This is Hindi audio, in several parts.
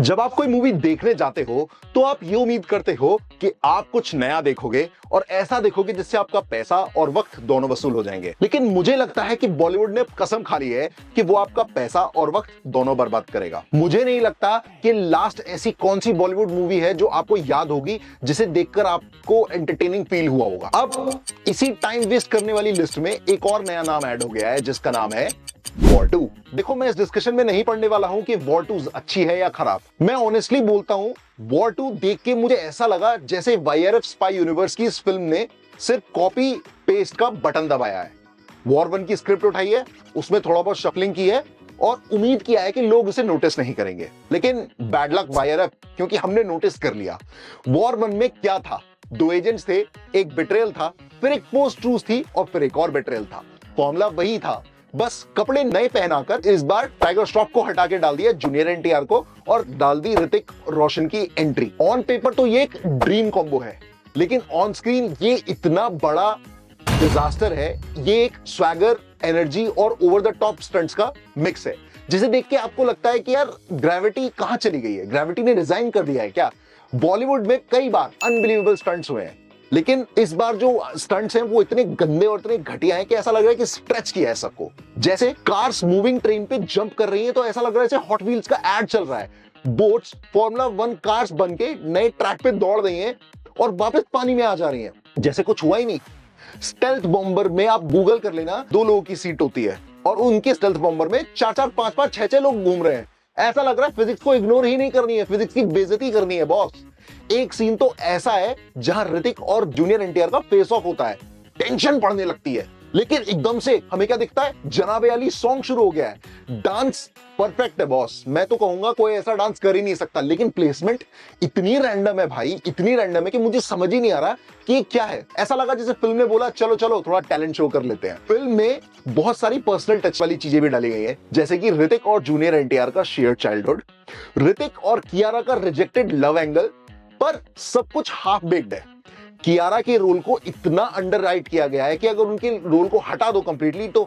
जब आप कोई मूवी देखने जाते हो तो आप ये उम्मीद करते हो कि आप कुछ नया देखोगे और ऐसा देखोगे जिससे आपका पैसा और वक्त दोनों वसूल हो जाएंगे। लेकिन मुझे लगता है कि बॉलीवुड ने कसम खा ली है कि वो आपका पैसा और वक्त दोनों बर्बाद करेगा। मुझे नहीं लगता कि लास्ट ऐसी कौन सी बॉलीवुड मूवी है जो आपको याद होगी जिसे देखकर आपको एंटरटेनिंग फील हुआ होगा। अब इसी टाइम वेस्ट करने वाली लिस्ट में एक और नया नाम ऐड हो गया है जिसका नाम है वॉर 2। देखो, मैं इस डिस्कशन में नहीं पढ़ने वाला हूं कि वॉर 2 अच्छी है या खराब। मैं ऑनेस्टली बोलता हूं, वॉर 2 देख के मुझे ऐसा लगा जैसे YRF स्पाई यूनिवर्स की इस फिल्म ने सिर्फ कॉपी पेस्ट का बटन दबाया है। वॉर 1 की स्क्रिप्ट उठाई है, उसमें थोड़ा बहुत शफलिंग की है और उम्मीद किया है कि लोग इसे नोटिस नहीं करेंगे। लेकिन बैड लक YRF, क्योंकि हमने नोटिस कर लिया। वॉर 1 में क्या था? 2 एजेंट्स थे, एक बिट्रेयल था, फिर एक पोस्ट ट्रूथ थी और फिर एक और बिट्रेयल था। फॉर्मूला वही था, बस कपड़े नए पहनाकर इस बार टाइगर श्रॉफ को हटा के डाल दिया जूनियर NTR को और डाल दी ऋतिक रोशन की एंट्री। ऑन पेपर तो ये एक ड्रीम कॉम्बो है, लेकिन ऑन स्क्रीन ये इतना बड़ा डिजास्टर है। ये एक स्वैगर, एनर्जी और ओवर द टॉप स्टंट्स का मिक्स है, जिसे देख के आपको लगता है कि यार ग्रेविटी कहां चली गई है? ग्रेविटी ने रिजाइन कर दिया है क्या? बॉलीवुड में कई बार अनबिलीवेबल स्टंट्स हुए हैं, लेकिन इस बार जो स्टंट्स हैं वो इतने गंदे और इतने घटिया हैं कि ऐसा लग रहा है कि स्ट्रेच किया है सबको। जैसे कार्स मूविंग ट्रेन पे जंप कर रही हैं तो ऐसा लग रहा है जैसे हॉट व्हील्स का एड चल रहा है। बोट्स फॉर्मूला 1 कार्स बन के नए ट्रैक पे दौड़ रही हैं और वापस पानी में आ जा रही हैं जैसे कुछ हुआ ही नहीं। स्टेल्थ बॉम्बर में आप गूगल कर लेना, 2 लोगों की सीट होती है और उनके स्टेल्थ बॉम्बर में 4-4, 5-5, 6-6 लोग घूम रहे हैं। ऐसा लग रहा है फिजिक्स को इग्नोर ही नहीं करनी है, फिजिक्स की बेइज्जती करनी है बॉस। एक सीन तो ऐसा है जहां ऋतिक और जूनियर NTR का फेस ऑफ होता है, टेंशन पड़ने लगती है, लेकिन एकदम से हमें क्या दिखता है? जनाबे अली सॉन्ग शुरू हो गया है। डांस परफेक्ट है बॉस, मैं तो कहूंगा कोई ऐसा डांस कर ही नहीं सकता, लेकिन प्लेसमेंट इतनी रैंडम है भाई, इतनी रैंडम है कि मुझे समझ ही नहीं आ रहा कि ये क्या है। ऐसा लगा जैसे फिल्म ने बोला चलो चलो थोड़ा टैलेंट शो कर लेते हैं। फिल्म में बहुत सारी पर्सनल टच वाली चीजें भी डाली गई है, जैसे कि ऋतिक और जूनियर NTR का शेयर्ड चाइल्डहुड, ऋतिक और कियारा का रिजेक्टेड लव एंगल, पर सब कुछ हाफ बेक्ड है। कियारा के रोल को इतना अंडरराइट किया गया है कि अगर उनके रोल को हटा दो कंप्लीटली तो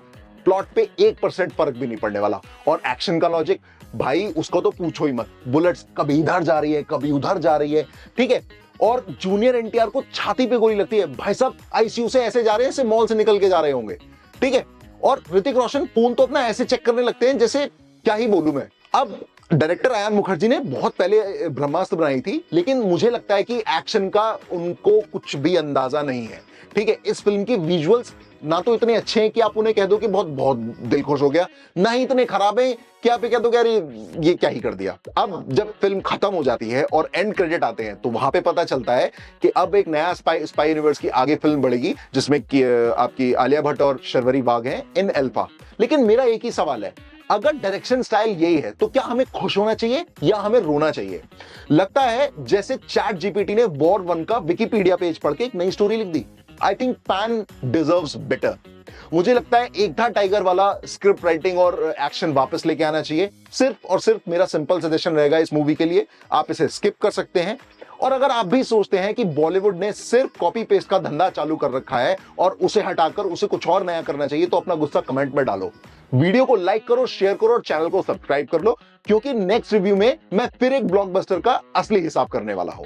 प्लॉट पे 1% फर्क भी नहीं पड़ने वाला। और एक्शन का लॉजिक भाई उसको तो पूछो ही मत, बुलेट्स कभी इधर जा रही है कभी उधर जा रही है, ठीक है। और जूनियर NTR को छाती पे गोली लगती है, भाई साहब ICU से ऐसे जा रहे हैं जैसे मॉल से निकल के जा रहे होंगे, ठीक है। और ऋतिक रोशन फोन तो अपना ऐसे चेक करने लगते हैं जैसे क्या ही बोलूं मैं। अब डायरेक्टर आयान मुखर्जी ने बहुत पहले ब्रह्मास्त्र बनाई थी, लेकिन मुझे लगता है कि एक्शन का उनको कुछ भी अंदाजा नहीं है, ठीक है। इस फिल्म की विजुअल्स ना तो इतने अच्छे हैं कि आप उन्हें कह दो कि बहुत बहुत दिल खुश हो गया, ना ही इतने खराब हैं कि आप ये कह दो कि यार ये क्या ही कर दिया। अब जब फिल्म खत्म हो जाती है और एंड क्रेडिट आते हैं तो वहां पे पता चलता है कि अब एक नया स्पाई यूनिवर्स की आगे फिल्म बढ़ेगी जिसमें आपकी आलिया भट्ट और शर्वरी बाग हैं इन अल्फा। लेकिन मेरा एक ही सवाल है, अगर डायरेक्शन स्टाइल यही है तो क्या हमें खुश होना चाहिए या हमें रोना चाहिए? लगता है जैसे चैट GPT ने वॉर 1 का विकिपीडिया पेज पढ़ के एक नई स्टोरी लिख दी। I think Pan deserves better. मुझे लगता है एक था टाइगर वाला स्क्रिप्ट राइटिंग और एक्शन वापस लेके आना चाहिए। सिर्फ और सिर्फ मेरा सिंपल सजेशन रहेगा इस मूवी के लिए, आप इसे स्किप कर सकते हैं। और अगर आप भी सोचते हैं कि बॉलीवुड ने सिर्फ कॉपी पेस्ट का धंधा चालू कर रखा है और उसे हटाकर उसे कुछ और नया करना चाहिए, तो अपना गुस्सा कमेंट में डालो। वीडियो को लाइक करो, शेयर करो और चैनल को सब्सक्राइब कर लो, क्योंकि नेक्स्ट रिव्यू में मैं फिर एक ब्लॉकबस्टर का असली हिसाब करने वाला हूं।